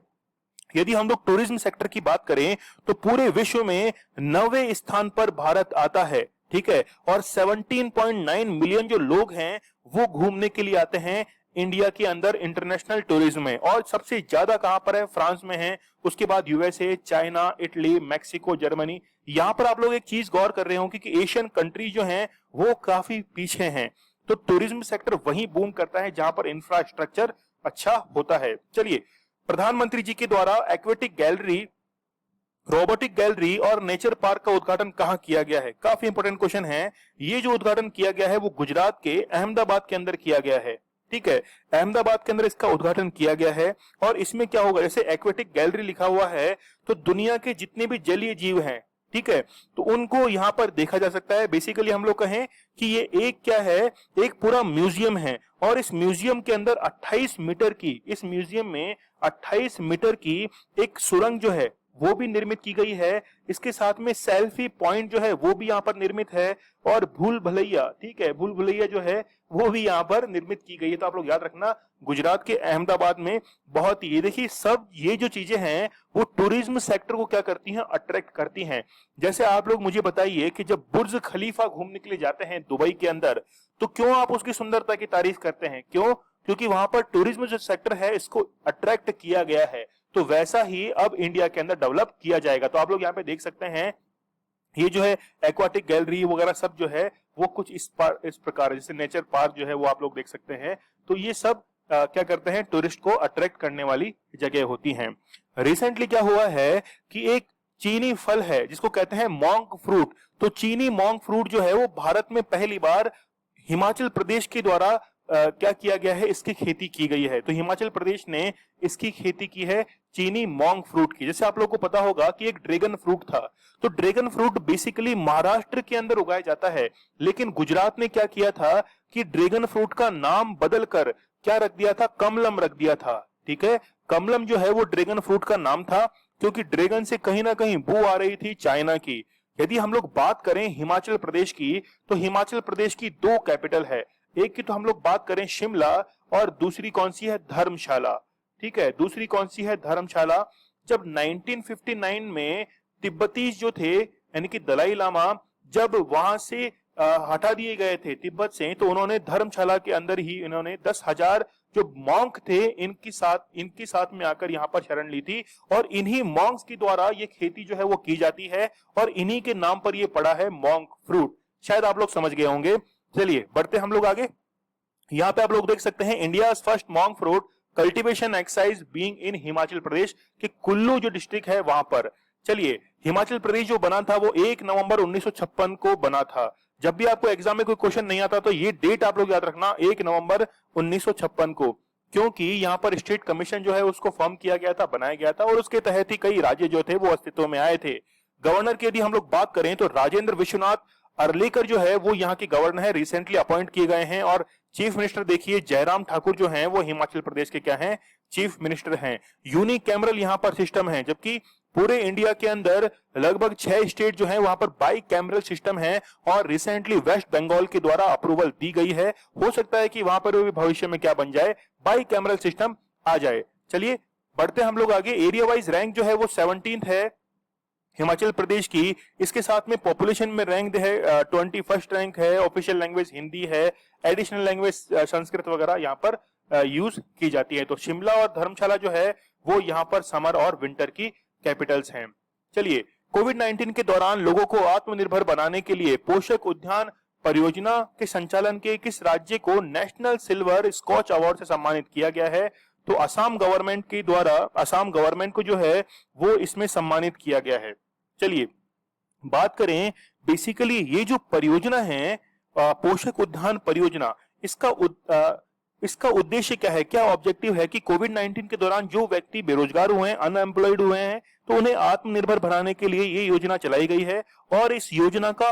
यदि हम लोग टूरिज्म सेक्टर की बात करें तो पूरे विश्व में 9वें स्थान पर भारत आता है। ठीक है, और 17.9 मिलियन जो लोग हैं वो घूमने के लिए आते हैं इंडिया के अंदर इंटरनेशनल टूरिज्म में, और सबसे ज्यादा कहां पर है? फ्रांस में है, उसके बाद USA, China, Italy, Mexico, Germany. यहां पर आप लोग एक चीज गौर कर रहे होंगे कि एशियन कंट्री जो हैं वो काफी पीछे हैं। तो टूरिज्म सेक्टर वहीं बूम करता है जहां पर इंफ्रास्ट्रक्चर अच्छा होता है। चलिए, प्रधानमंत्री जी के द्वारा एक्वेटिक गैलरी, रोबोटिक गैलरी और नेचर पार्क का उद्घाटन कहां किया गया है? काफी इंपोर्टेंट क्वेश्चन है। ये जो उद्घाटन किया गया है वो गुजरात के अहमदाबाद के अंदर किया गया है। ठीक है, अहमदाबाद के अंदर इसका उद्घाटन किया गया है, और इसमें क्या होगा, जैसे एक्वेटिक गैलरी लिखा हुआ है तो दुनिया के जितने भी जलीय जीव हैं, ठीक है, तो उनको यहाँ पर देखा जा सकता है। बेसिकली हम लोग कहें कि ये एक क्या है, एक पूरा म्यूजियम है, और इस म्यूजियम के अंदर 28 मीटर की, इस म्यूजियम में 28 मीटर की एक सुरंग जो है वो भी निर्मित की गई है। इसके साथ में सेल्फी पॉइंट जो है वो भी यहाँ पर निर्मित है, और भूल भुलैया, ठीक है, भूल भुलैया जो है वो भी यहाँ पर निर्मित की गई है। तो आप लोग याद रखना, गुजरात के अहमदाबाद में बहुत ही, ये देखिए सब ये जो चीजें हैं वो टूरिज्म सेक्टर को क्या करती हैं, अट्रैक्ट करती हैं। जैसे आप लोग मुझे बताइए कि जब बुर्ज खलीफा घूमने के लिए जाते हैं दुबई के अंदर, तो क्यों आप उसकी सुंदरता की तारीफ करते हैं? क्यों? क्योंकि वहां पर टूरिज्म जो सेक्टर है इसको अट्रैक्ट किया गया है। तो वैसा ही अब इंडिया के अंदर डेवलप किया जाएगा। तो आप लोग यहाँ पे देख सकते हैं, ये जो है एक्वाटिक गैलरी वगैरह सब जो है वो कुछ इस प्रकार, जैसे नेचर पार्क जो है वो आप लोग देख सकते हैं। तो ये सब क्या करते हैं, टूरिस्ट को अट्रैक्ट करने वाली जगह होती हैं। रिसेंटली क्या हुआ है कि एक चीनी फल है जिसको कहते हैं मॉन्क फ्रूट। तो चीनी मॉन्क फ्रूट जो है वो भारत में पहली बार हिमाचल प्रदेश के द्वारा क्या किया गया है, इसकी खेती की गई है। तो हिमाचल प्रदेश ने इसकी खेती की है, चीनी मॉन्क फ्रूट की। जैसे आप लोगों को पता होगा कि एक ड्रैगन फ्रूट था, तो ड्रैगन फ्रूट बेसिकली महाराष्ट्र के अंदर उगाया जाता है, लेकिन गुजरात ने क्या किया था कि ड्रैगन फ्रूट का नाम बदलकर क्या रख दिया था, कमलम रख दिया था। ठीक है, कमलम जो है वो ड्रैगन फ्रूट का नाम था, क्योंकि ड्रैगन से कहीं ना कहीं बू आ रही थी चाइना की। यदि हम लोग बात करें हिमाचल प्रदेश की, तो हिमाचल प्रदेश की दो कैपिटल है, एक की तो हम लोग बात करें शिमला, और दूसरी कौन सी है, धर्मशाला। ठीक है, दूसरी कौन सी है, धर्मशाला। जब 1959 में तिब्बती जो थे यानी कि दलाई लामा जब वहां से हटा दिए गए थे तिब्बत से, तो उन्होंने धर्मशाला के अंदर ही इन्होंने 10,000 जो मॉन्क थे इनकी साथ में आकर यहाँ पर शरण ली थी, और इन्हीं मॉन्क्स के द्वारा ये खेती जो है वो की जाती है, और इन्हीं के नाम पर ये पड़ा है मॉन्क फ्रूट। शायद आप लोग समझ गए होंगे। चलिए बढ़ते हम लोग आगे। यहाँ पे आप लोग देख सकते हैं, India first monk fruit cultivation exercise being in Himachal Pradesh के कुल्लू जो डिस्ट्रिक्ट है वहां पर। चलिए, हिमाचल प्रदेश जो बना था वो 1 नवंबर 1956 को बना था। जब भी आपको एग्जाम में कोई क्वेश्चन नहीं आता तो ये डेट आप लोग याद रखना, 1 नवंबर 1956 को, क्योंकि यहाँ पर स्टेट कमीशन जो है उसको फॉर्म किया गया था, बनाया गया था, और उसके तहत ही कई राज्य जो थे वो अस्तित्व में आए थे। गवर्नर की यदि हम लोग बात करें तो राजेंद्र विश्वनाथ अर्लेकर जो है वो यहाँ के गवर्नर है, रिसेंटली अपॉइंट किए गए हैं। और चीफ मिनिस्टर देखिए जयराम ठाकुर जो हैं वो हिमाचल प्रदेश के क्या हैं, चीफ मिनिस्टर हैं। यूनिकैमरल यहाँ पर सिस्टम है, जबकि पूरे इंडिया के अंदर लगभग 6 स्टेट जो है वहां पर बाई कैमरल सिस्टम है, और रिसेंटली वेस्ट बंगाल के द्वारा अप्रूवल दी गई है। हो सकता है कि वहां पर भी भविष्य में क्या बन जाए, बाई कैमरल सिस्टम आ जाए। चलिए बढ़ते हम लोग आगे। एरिया वाइज रैंक जो है वो 17th है हिमाचल प्रदेश की। इसके साथ में पॉपुलेशन में रैंक है 21st रैंक है। ऑफिशियल लैंग्वेज हिंदी है, एडिशनल लैंग्वेज संस्कृत वगैरह यहाँ पर यूज की जाती है। तो शिमला और धर्मशाला जो है वो यहाँ पर समर और विंटर की कैपिटल्स हैं। चलिए, कोविड-19 के दौरान लोगों को आत्मनिर्भर बनाने के लिए पोषक उद्यान परियोजना के संचालन के किस राज्य को नेशनल सिल्वर स्कॉच अवार्ड से सम्मानित किया गया है? तो असम गवर्नमेंट के द्वारा असम गवर्नमेंट को जो है वो इसमें सम्मानित किया गया है। चलिए बात करें, बेसिकली ये जो परियोजना है पोषक उद्यान परियोजना, इसका उद्देश्य क्या है, क्या ऑब्जेक्टिव है कि कोविड-19 के दौरान जो व्यक्ति बेरोजगार हुए हैं, अनएम्प्लॉयड हुए हैं, तो उन्हें आत्मनिर्भर बनाने के लिए ये योजना चलाई गई है। और इस योजना का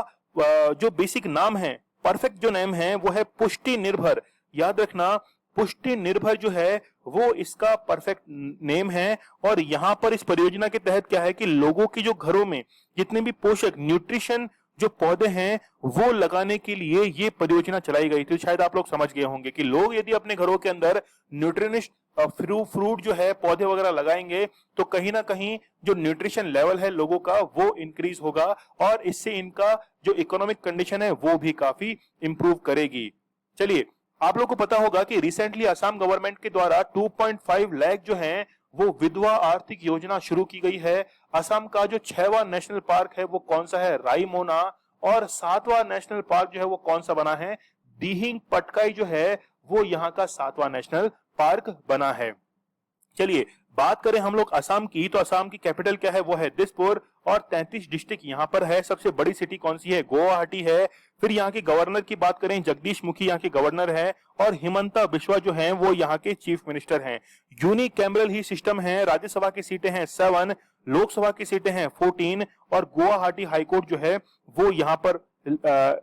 जो बेसिक नाम है, परफेक्ट जो नेम है वो है पुष्टि निर्भर। याद रखना, पुष्टि निर्भर जो है वो इसका परफेक्ट नेम है। और यहाँ पर इस परियोजना के तहत क्या है कि लोगों की जो घरों में जितने भी पोषक न्यूट्रिशन जो पौधे हैं वो लगाने के लिए ये परियोजना चलाई गई थी। शायद आप लोग समझ गए होंगे कि लोग यदि अपने घरों के अंदर न्यूट्रिनिस्ट फ्रूट जो है पौधे वगैरह लगाएंगे तो कहीं ना कहीं जो न्यूट्रिशन लेवल है लोगों का वो इंक्रीज होगा, और इससे इनका जो इकोनॉमिक कंडीशन है वो भी काफी इंप्रूव करेगी। चलिए, आप लोग को पता होगा कि रिसेंटली असम गवर्नमेंट के द्वारा 2.5 लाख जो हैं वो विधवा आर्थिक योजना शुरू की गई है। असम का जो 6वां नेशनल पार्क है वो कौन सा है, रायमोना। और 7वां नेशनल पार्क जो है वो कौन सा बना है, दिहिंग पटकाई जो है वो यहाँ का 7वां नेशनल पार्क बना है। चलिए बात करें हम लोग असम की, तो असम की कैपिटल क्या है, वो है दिसपुर, और 33 डिस्ट्रिक्ट यहाँ पर है। सबसे बड़ी सिटी कौन सी है, गुवाहाटी है। फिर यहाँ के गवर्नर की बात करें, जगदीश मुखी यहाँ के गवर्नर है, और हिमंता बिश्वा जो हैं वो यहाँ के चीफ मिनिस्टर हैं। यूनिकैमरल ही सिस्टम है। राज्यसभा की सीटें हैं 7, लोकसभा की सीटें हैं 14, और गुवाहाटी हाईकोर्ट जो है वो यहाँ पर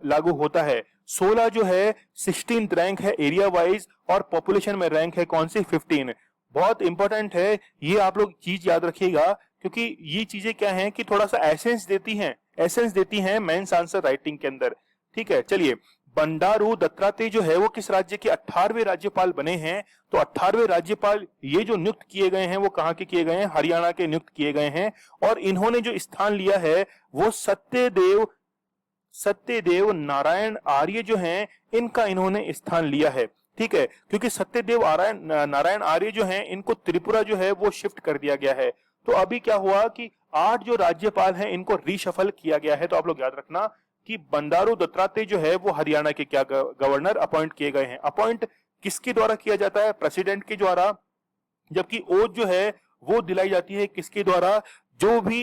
लागू होता है। 16 जो है 16th रैंक है एरिया वाइज, और पॉपुलेशन में रैंक है कौन सी, 15। बहुत इंपॉर्टेंट है ये, आप लोग चीज याद रखिएगा, क्योंकि ये चीजें क्या हैं कि थोड़ा सा एसेंस देती हैं मेंस आंसर राइटिंग के अंदर। ठीक है, चलिए, बंडारू दत्तात्रेय जो है वो किस राज्य के 18वें राज्यपाल बने हैं? तो 18वें राज्यपाल ये जो नियुक्त किए गए हैं वो कहाँ के किए गए हैं? हरियाणा के नियुक्त किए गए हैं। और इन्होंने जो स्थान लिया है वो सत्यदेव नारायण आर्य जो हैं इनका इन्होंने स्थान लिया है। ठीक है, क्योंकि सत्यदेव नारायण आर्य जो हैं इनको त्रिपुरा जो है वो शिफ्ट कर दिया गया है। तो अभी क्या हुआ कि 8 जो राज्यपाल हैं इनको रीशफल किया गया है। तो आप लोग याद रखना कि बंडारू दत्तात्रेय जो है वो हरियाणा के क्या गवर्नर अपॉइंट किए गए हैं। अपॉइंट किसके द्वारा किया जाता है? प्रेसिडेंट के द्वारा, जबकि ओथ जो है वो दिलाई जाती है किसके द्वारा? जो भी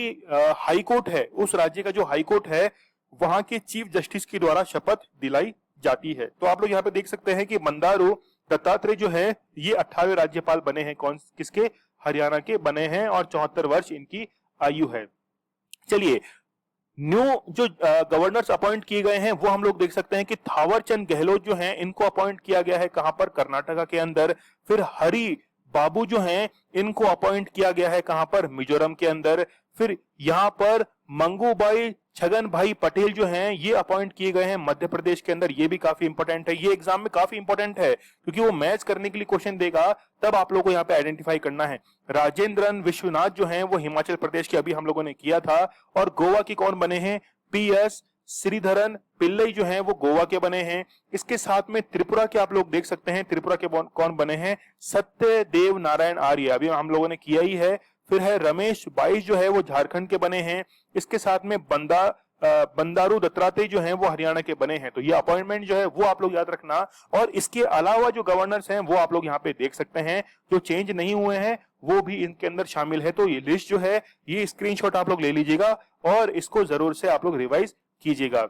हाई कोर्ट है, उस राज्य का जो हाई कोर्ट है वहां के चीफ जस्टिस के द्वारा शपथ दिलाई जाती है। तो आप लोग यहाँ पे देख सकते हैं कि बंडारू दत्तात्रेय जो है ये 18वें राज्यपाल बने हैं। किसके? हरियाणा के बने हैं और 74 वर्ष इनकी आयु है। चलिए, न्यू जो गवर्नर्स अपॉइंट किए गए हैं वो हम लोग देख सकते हैं कि थावरचंद गहलोत जो हैं इनको अपॉइंट किया गया है कहां पर? कर्नाटका के अंदर। फिर हरि बाबू जो हैं इनको अपॉइंट किया गया है कहां पर? मिजोरम के अंदर। फिर यहां पर मंगूबाई छगन भाई पटेल जो हैं ये अपॉइंट किए गए हैं मध्य प्रदेश के अंदर। ये भी काफी इंपॉर्टेंट है, ये एग्जाम में काफी इंपॉर्टेंट है क्योंकि वो मैच करने के लिए क्वेश्चन देगा, तब आप लोगों को यहाँ पे आइडेंटिफाई करना है। राजेंद्रन विश्वनाथ जो हैं वो हिमाचल प्रदेश के अभी हम लोगों ने किया था। और गोवा की कौन बने हैं? PS श्रीधरन पिल्लई जो हैं वो गोवा के बने हैं। इसके साथ में त्रिपुरा के आप लोग देख सकते हैं, त्रिपुरा के कौन बने हैं? सत्यदेव नारायण आर्य, अभी हम लोगों ने किया ही है। फिर है रमेश बाईस जो है वो झारखंड के बने हैं। इसके साथ में बंडारू दत्तात्रेय जो हैं वो हरियाणा के बने हैं। तो ये अपॉइंटमेंट जो है वो आप लोग याद रखना। और इसके अलावा जो गवर्नर्स हैं वो आप लोग यहाँ पे देख सकते हैं, जो चेंज नहीं हुए हैं वो भी इनके अंदर शामिल है। तो ये लिस्ट जो है ये स्क्रीनशॉट आप लोग ले लीजिएगा और इसको जरूर से आप लोग रिवाइज कीजिएगा।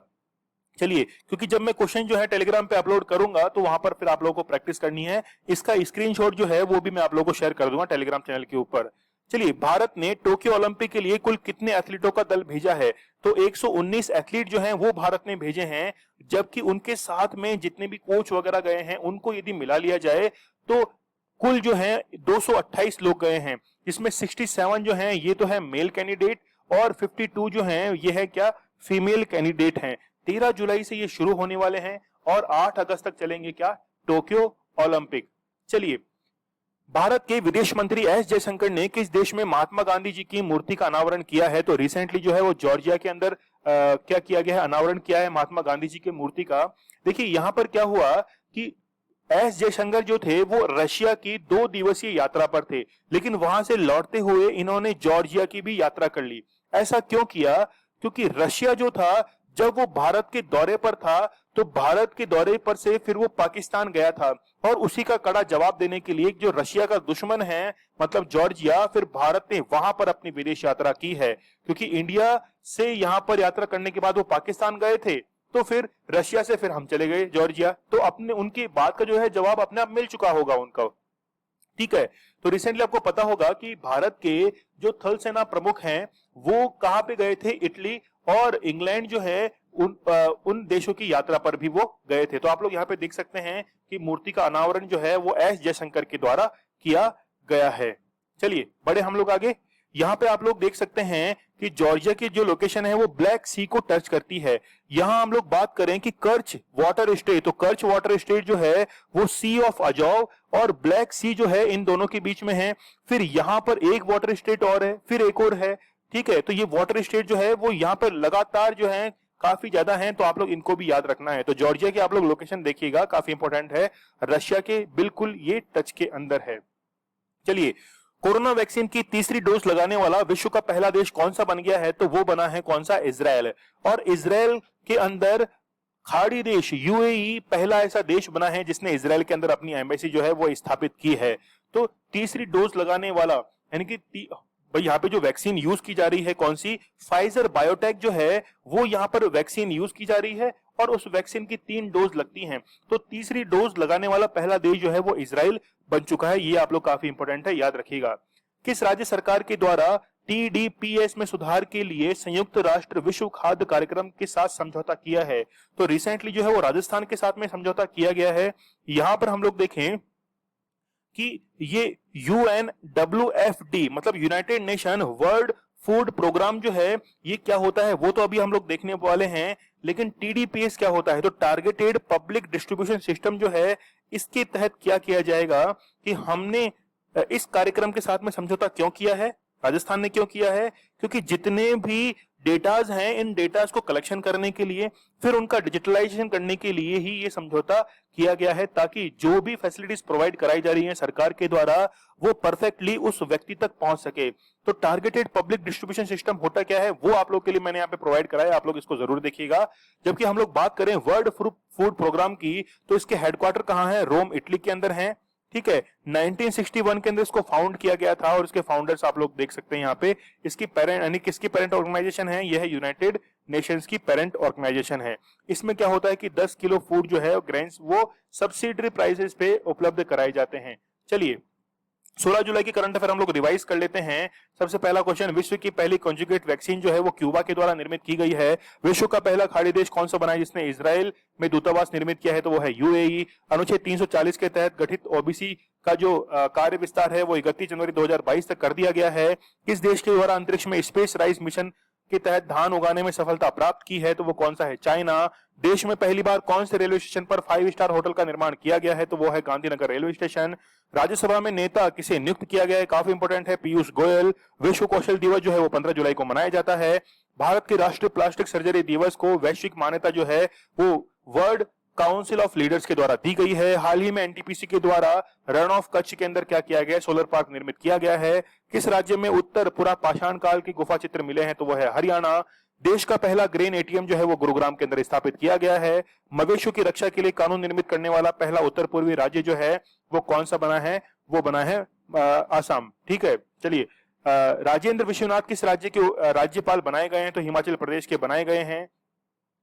चलिए, क्योंकि जब मैं क्वेश्चन जो है टेलीग्राम पे अपलोड करूंगा तो वहां पर फिर आप लोगों को प्रैक्टिस करनी है। इसका स्क्रीनशॉट जो है वो भी मैं आप लोगों को शेयर कर दूंगा टेलीग्राम चैनल के ऊपर। चलिए, भारत ने टोक्यो ओलंपिक के लिए कुल कितने एथलीटों का दल भेजा है? तो 119 एथलीट जो हैं वो भारत ने भेजे हैं, जबकि उनके साथ में जितने भी कोच वगैरह गए हैं उनको यदि मिला लिया जाए तो कुल जो है 228 लोग गए हैं, जिसमें 67 जो हैं ये तो है मेल कैंडिडेट और 52 जो हैं ये है क्या? फीमेल कैंडिडेट हैं। 13 जुलाई से ये शुरू होने वाले हैं और 8 अगस्त तक चलेंगे क्या? Tokyo Olympic. चलिए, भारत के विदेश मंत्री एस जयशंकर ने किस देश में महात्मा गांधी जी की मूर्ति का अनावरण किया है? तो रिसेंटली जो है वो जॉर्जिया के अंदर क्या किया गया है? अनावरण किया है महात्मा गांधी जी की मूर्ति का। देखिए, यहां पर क्या हुआ कि एस जयशंकर जो थे वो रशिया की 2 दिवसीय यात्रा पर थे, लेकिन वहां से लौटते हुए इन्होंने जॉर्जिया की भी यात्रा कर ली। ऐसा क्यों किया? क्योंकि रशिया जो था, जब वो भारत के दौरे पर था तो भारत के दौरे पर से फिर वो पाकिस्तान गया था और उसी का कड़ा जवाब देने के लिए जो रशिया का दुश्मन है मतलब जॉर्जिया, फिर भारत ने वहां पर अपनी विदेश यात्रा की है। क्योंकि इंडिया से यहां पर यात्रा करने के बाद वो पाकिस्तान गए थे, तो फिर रशिया से फिर हम चले गए जॉर्जिया। तो अपने उनकी बात का जो है जवाब अपने आप मिल चुका होगा उनका। ठीक है, तो रिसेंटली आपको पता होगा कि भारत के जो थल सेना प्रमुख हैं वो कहां पे गए थे? इटली और इंग्लैंड जो है उन देशों की यात्रा पर भी वो गए थे। तो आप लोग यहाँ पे देख सकते हैं कि मूर्ति का अनावरण जो है वो एस जयशंकर के द्वारा किया गया है। चलिए, बढ़े हम लोग आगे। यहाँ पे आप लोग देख सकते हैं कि जॉर्जिया की जो लोकेशन है वो ब्लैक सी को टच करती है। यहाँ हम लोग बात करें कि कर्च वाटर स्टेट, तो कर्च वाटर स्टेट जो है वो सी ऑफ अजॉव और ब्लैक सी जो है इन दोनों के बीच में है। फिर यहाँ पर एक वाटर स्टेट और है, फिर एक और है। ठीक है, तो ये वाटर स्टेट जो है वो यहाँ पर लगातार जो है काफी ज्यादा हैं, तो आप लोग इनको भी याद रखना है। तो जॉर्जिया की आप लोग लोकेशन देखिएगा, काफी इंपॉर्टेंट है, रशिया के बिल्कुल ये टच के अंदर है। चलिए, कोरोना वैक्सीन की तीसरी डोज लगाने वाला विश्व का पहला देश कौन सा बन गया है? तो वो बना है कौन सा? इजराइल। और इजराइल के अंदर खाड़ी देश यूएई पहला ऐसा देश बना है जिसने इजराइल के अंदर अपनी एम्बेसी जो है वो स्थापित की है। तो तीसरी डोज लगाने वाला यानी कि भाई यहाँ पे जो वैक्सीन यूज की जा रही है कौन सी? फाइजर बायोटेक जो है वो यहाँ पर वैक्सीन यूज की जा रही है और उस वैक्सीन की 3 डोज लगती हैं। तो तीसरी डोज लगाने वाला पहला देश जो है वो इजराइल बन चुका है। ये आप लोग काफी इंपॉर्टेंट है, याद रखिएगा। किस राज्य सरकार के द्वारा TDPS में सुधार के लिए संयुक्त राष्ट्र विश्व खाद्य कार्यक्रम के साथ समझौता किया है? तो रिसेंटली जो है वो राजस्थान के साथ में समझौता किया गया है। यहां पर हम लोग देखें कि ये UNWFD मतलब united nation world food programme जो है ये क्या होता है वो तो अभी हम लोग देखने वाले हैं, लेकिन TDPS क्या होता है, तो टारगेटेड पब्लिक डिस्ट्रीब्यूशन सिस्टम जो है इसके तहत क्या किया जाएगा कि हमने इस कार्यक्रम के साथ में समझौता क्यों किया है, राजस्थान ने क्यों किया है, क्योंकि जितने भी डेटाज हैं इन डेटाज को कलेक्शन करने के लिए फिर उनका डिजिटलाइजेशन करने के लिए ही ये समझौता किया गया है, ताकि जो भी फैसिलिटीज प्रोवाइड कराई जा रही हैं सरकार के द्वारा वो परफेक्टली उस व्यक्ति तक पहुंच सके। तो टारगेटेड पब्लिक डिस्ट्रीब्यूशन सिस्टम होता क्या है वो आप लोग के लिए मैंने यहाँ पे प्रोवाइड कराया, आप लोग इसको जरूर देखिएगा। जबकि हम लोग बात करें वर्ल्ड फूड प्रोग्राम की तो इसके हेडक्वार्टर कहाँ है, रोम इटली के अंदर है, ठीक है। 1961 के अंदर इसको फाउंड किया गया था और इसके फाउंडर्स आप लोग देख सकते हैं यहाँ पे। इसकी पेरेंट यानी किसकी पेरेंट ऑर्गेनाइजेशन है, यह है यूनाइटेड नेशंस की पेरेंट ऑर्गेनाइजेशन है। इसमें क्या होता है कि 10 किलो फूड जो है ग्रेन्स वो सब्सिडरी प्राइसेस पे उपलब्ध कराए जाते हैं। चलिए 16 जुलाई की करंट अफेयर हम लोग रिवाइज कर लेते हैं। सबसे पहला क्वेश्चन, विश्व की पहली कॉन्जुगेट वैक्सीन जो है वो क्यूबा के द्वारा निर्मित की गई है। विश्व का पहला खाड़ी देश कौन सा बना है जिसने इजराइल में दूतावास निर्मित किया है, तो वो है UAE। अनुच्छेद 340 के तहत गठित OBC का जो कार्य विस्तार है वो 31 जनवरी 2022 तक कर दिया गया है। किस देश के द्वारा अंतरिक्ष में स्पेस राइस मिशन के तहत धान उगाने में सफलता प्राप्त की है, तो वो कौन सा है, चाइना। देश में पहली बार कौन से रेलवे स्टेशन पर 5 स्टार होटल का निर्माण किया गया है, तो वो है गांधीनगर रेलवे स्टेशन। राज्यसभा में नेता किसे नियुक्त किया गया है, काफी इंपोर्टेंट है, पीयूष गोयल। विश्व कौशल दिवस जो है वो 15 जुलाई को मनाया जाता है। भारत के राष्ट्रीय प्लास्टिक सर्जरी दिवस को वैश्विक मान्यता जो है वो वर्ल्ड काउंसिल ऑफ लीडर्स के द्वारा दी गई है। हाल ही में NTPC के द्वारा रण ऑफ कच्छ के अंदर क्या किया गया है, सोलर पार्क निर्मित किया गया है। किस राज्य में उत्तर पुरा पाषाण काल के गुफा चित्र मिले हैं, तो वो है हरियाणा। देश का पहला ग्रेन ATM जो है वो गुरुग्राम के अंदर स्थापित किया गया है। मवेशियों की रक्षा के लिए कानून निर्मित करने वाला पहला उत्तर पूर्वी राज्य जो है वो कौन सा बना है, वो बना है आसाम, ठीक है। चलिए राजेंद्र विश्वनाथ किस राज्य के राज्यपाल बनाए गए हैं, तो हिमाचल प्रदेश के बनाए गए हैं।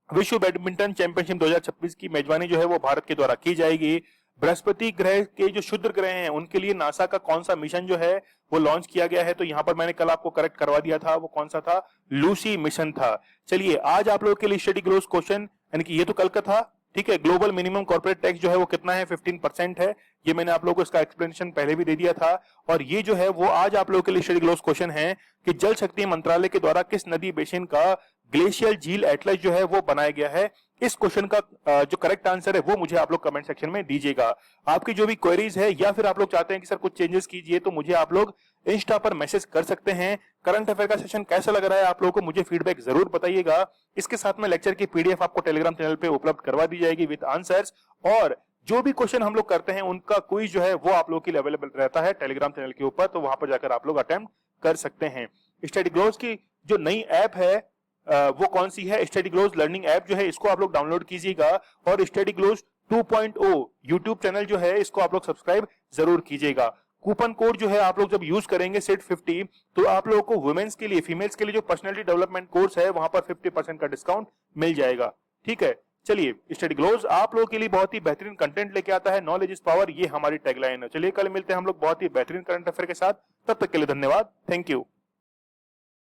विश्व बैडमिंटन चैंपियनशिप 2026 की मेजबानी जो है वो भारत के द्वारा की जाएगी। बृहस्पति ग्रह के जो क्षुद्र ग्रह हैं उनके लिए नासा का कौन सा मिशन जो है वो लॉन्च किया गया है, तो यहाँ पर मैंने कल आपको करेक्ट करवा दिया था, वो कौन सा था, लूसी मिशन था। चलिए आज आप लोगों के लिए स्टडी ग्लोस क्वेश्चन, यानी कि ये तो कल का था, ठीक है। ग्लोबल मिनिमम कॉर्पोरेट टैक्स जो है वो कितना है, 15% है। ये मैंने आप लोगों को इसका एक्सप्लेनेशन पहले भी दे दिया था। और ये जो है वो आज आप लोगों के लिए स्टडी ग्लोस क्वेश्चन है कि जल शक्ति मंत्रालय के द्वारा किस नदी बेसिन का ग्लेशियल झील एटलस जो है वो बनाया गया है। इस क्वेश्चन का जो करेक्ट आंसर है वो मुझे आप लोग कमेंट सेक्शन में दीजिएगा। आपकी जो भी क्वेरीज है या फिर आप लोग चाहते हैं कि सर कुछ चेंजेस कीजिए, तो मुझे आप लोग इंस्टा पर मैसेज कर सकते हैं। करंट अफेयर का सेशन कैसा लग रहा है आप लोगों को मुझे फीडबैक जरूर बताइएगा। इसके साथ में लेक्चर की PDF आपको टेलीग्राम चैनल पे उपलब्ध करवा दी जाएगी विद आंसर्स, और जो भी क्वेश्चन हम लोग करते हैं उनका क्विज जो है वो आप लोगों के लिए अवेलेबल रहता है टेलीग्राम चैनल के ऊपर, तो वहां पर जाकर आप लोग अटेम्प्ट कर सकते हैं। स्टडी ग्लोस की जो नई ऐप है वो कौन सी है, स्टडी ग्लोस लर्निंग ऐप जो है इसको आप लोग डाउनलोड कीजिएगा, और स्टडी ग्लोस 2.0 यूट्यूब चैनल जो है इसको आप लोग सब्सक्राइब जरूर कीजिएगा। कूपन कोड जो है आप लोग जब यूज करेंगे सेट 50, तो आप लोगों को वुमेन्स के लिए, फीमेल्स के लिए जो पर्सनालिटी डेवलपमेंट कोर्स है वहां पर 50% का डिस्काउंट मिल जाएगा, ठीक है। चलिए स्टडी ग्लोस आप लोगों के लिए बहुत ही बेहतरीन कंटेंट लेके आता है, नॉलेज इज पावर, ये हमारी टैगलाइन है। चलिए कल मिलते हैं हम लोग बहुत ही बेहतरीन करंट अफेयर के साथ, तब तक के लिए धन्यवाद, थैंक यू।